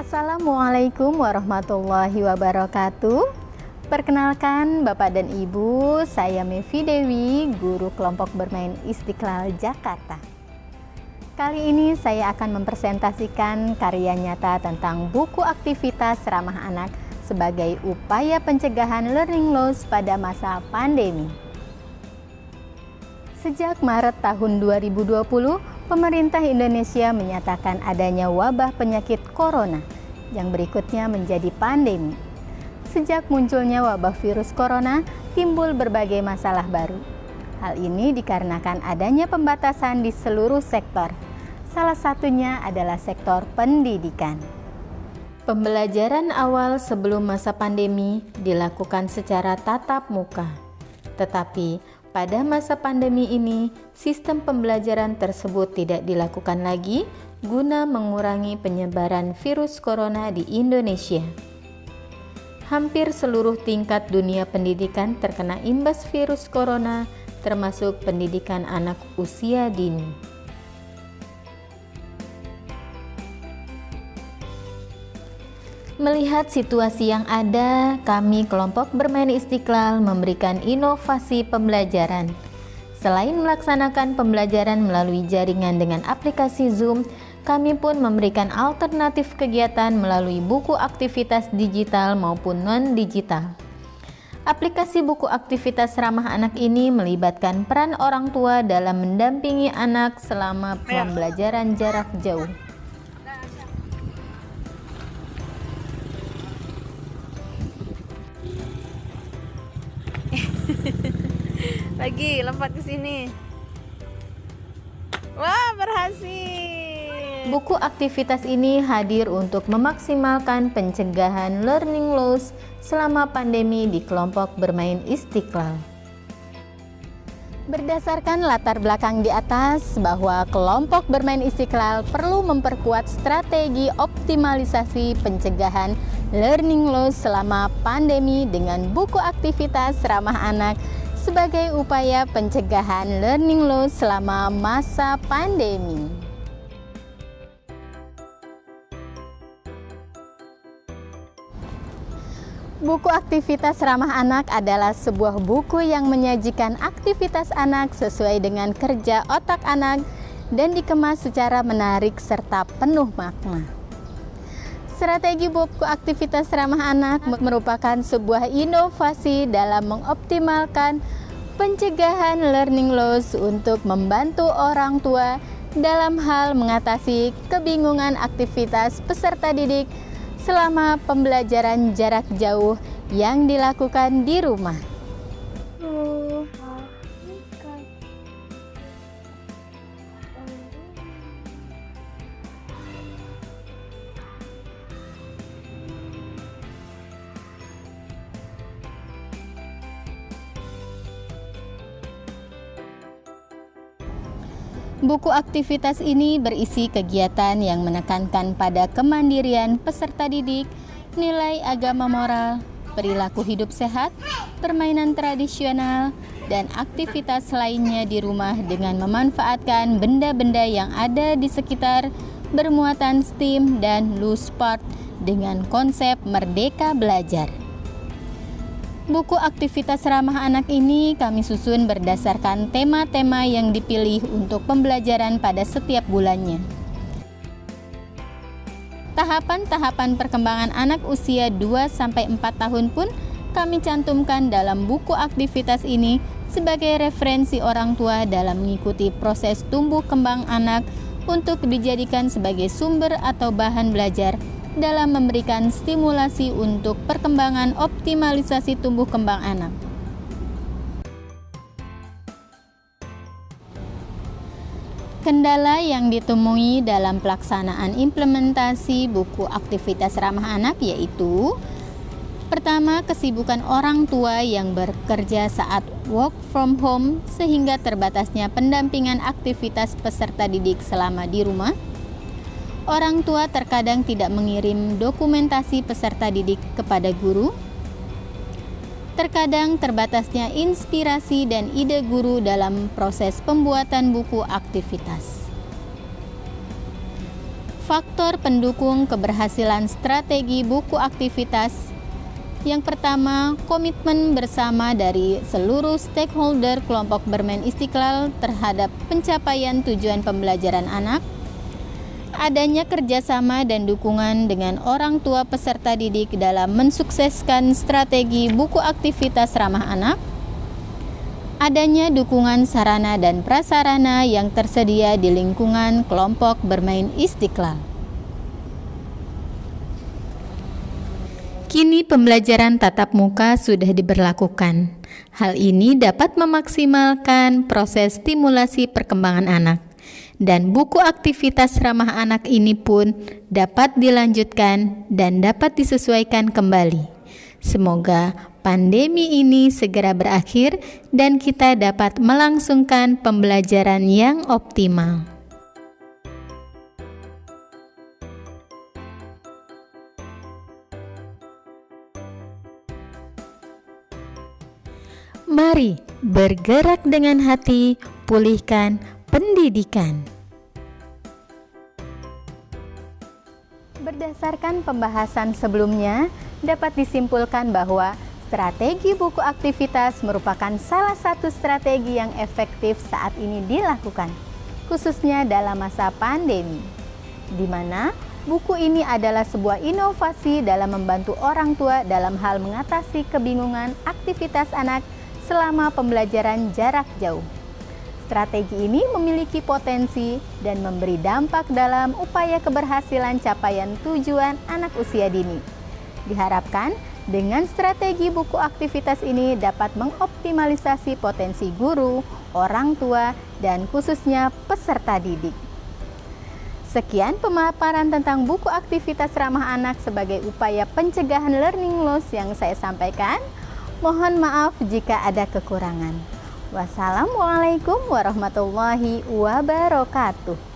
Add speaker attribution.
Speaker 1: Assalamualaikum warahmatullahi wabarakatuh. Perkenalkan Bapak dan Ibu, saya Mevi Dewi, guru kelompok bermain Istiqlal Jakarta. Kali ini saya akan mempresentasikan karya nyata tentang buku aktivitas ramah anak sebagai upaya pencegahan learning loss pada masa pandemi. Sejak Maret tahun 2020, pemerintah Indonesia menyatakan adanya wabah penyakit corona yang berikutnya menjadi pandemi. Sejak munculnya wabah virus corona, timbul berbagai masalah baru. Hal ini dikarenakan adanya pembatasan di seluruh sektor. Salah satunya adalah sektor pendidikan. Pembelajaran awal sebelum masa pandemi dilakukan secara tatap muka. Tetapi pada masa pandemi ini, sistem pembelajaran tersebut tidak dilakukan lagi guna mengurangi penyebaran virus corona di Indonesia. Hampir seluruh tingkat dunia pendidikan terkena imbas virus corona, termasuk pendidikan anak usia dini. Melihat situasi yang ada, kami kelompok bermain Istiqlal memberikan inovasi pembelajaran. Selain melaksanakan pembelajaran melalui jaringan dengan aplikasi Zoom, kami pun memberikan alternatif kegiatan melalui buku aktivitas digital maupun non-digital. Aplikasi buku aktivitas ramah anak ini melibatkan peran orang tua dalam mendampingi anak selama pembelajaran jarak jauh.
Speaker 2: Lagi lompat ke sini. Wah, berhasil.
Speaker 1: Buku aktivitas ini hadir untuk memaksimalkan pencegahan learning loss selama pandemi di kelompok bermain Istiqlal. Berdasarkan latar belakang di atas bahwa kelompok bermain Istiqlal perlu memperkuat strategi optimalisasi pencegahan learning loss selama pandemi dengan buku aktivitas ramah anak sebagai upaya pencegahan learning loss selama masa pandemi. Buku aktivitas ramah anak adalah sebuah buku yang menyajikan aktivitas anak sesuai dengan kerja otak anak dan dikemas secara menarik serta penuh makna. Strategi buku aktivitas ramah anak merupakan sebuah inovasi dalam mengoptimalkan pencegahan learning loss untuk membantu orang tua dalam hal mengatasi kebingungan aktivitas peserta didik selama pembelajaran jarak jauh yang dilakukan di rumah. Buku aktivitas ini berisi kegiatan yang menekankan pada kemandirian peserta didik, nilai agama moral, perilaku hidup sehat, permainan tradisional, dan aktivitas lainnya di rumah dengan memanfaatkan benda-benda yang ada di sekitar bermuatan STEAM dan loose part dengan konsep merdeka belajar. Buku aktivitas ramah anak ini kami susun berdasarkan tema-tema yang dipilih untuk pembelajaran pada setiap bulannya. Tahapan-tahapan perkembangan anak usia 2-4 tahun pun kami cantumkan dalam buku aktivitas ini sebagai referensi orang tua dalam mengikuti proses tumbuh kembang anak untuk dijadikan sebagai sumber atau bahan belajar dalam memberikan stimulasi untuk perkembangan optimalisasi tumbuh kembang anak. Kendala yang ditemui dalam pelaksanaan implementasi buku aktivitas ramah anak yaitu: pertama, kesibukan orang tua yang bekerja saat work from home sehingga terbatasnya pendampingan aktivitas peserta didik selama di rumah. Orang tua terkadang tidak mengirim dokumentasi peserta didik kepada guru. Terkadang terbatasnya inspirasi dan ide guru dalam proses pembuatan buku aktivitas. Faktor pendukung keberhasilan strategi buku aktivitas. Yang pertama, komitmen bersama dari seluruh stakeholder kelompok bermain Istiqlal terhadap pencapaian tujuan pembelajaran anak. Adanya kerjasama dan dukungan dengan orang tua peserta didik dalam mensukseskan strategi buku aktivitas ramah anak. Adanya dukungan sarana dan prasarana yang tersedia di lingkungan kelompok bermain Istiqlal. Kini pembelajaran tatap muka sudah diberlakukan. Hal ini dapat memaksimalkan proses stimulasi perkembangan anak. Dan buku aktivitas ramah anak ini pun dapat dilanjutkan dan dapat disesuaikan kembali. Semoga pandemi ini segera berakhir dan kita dapat melangsungkan pembelajaran yang optimal. Mari bergerak dengan hati, pulihkan pendidikan. Berdasarkan pembahasan sebelumnya, dapat disimpulkan bahwa strategi buku aktivitas merupakan salah satu strategi yang efektif saat ini dilakukan, khususnya dalam masa pandemi, di mana buku ini adalah sebuah inovasi dalam membantu orang tua dalam hal mengatasi kebingungan aktivitas anak selama pembelajaran jarak jauh. Strategi ini memiliki potensi dan memberi dampak dalam upaya keberhasilan capaian tujuan anak usia dini. Diharapkan dengan strategi buku aktivitas ini dapat mengoptimalisasi potensi guru, orang tua, dan khususnya peserta didik. Sekian pemaparan tentang buku aktivitas ramah anak sebagai upaya pencegahan learning loss yang saya sampaikan. Mohon maaf jika ada kekurangan. Wassalamualaikum warahmatullahi wabarakatuh.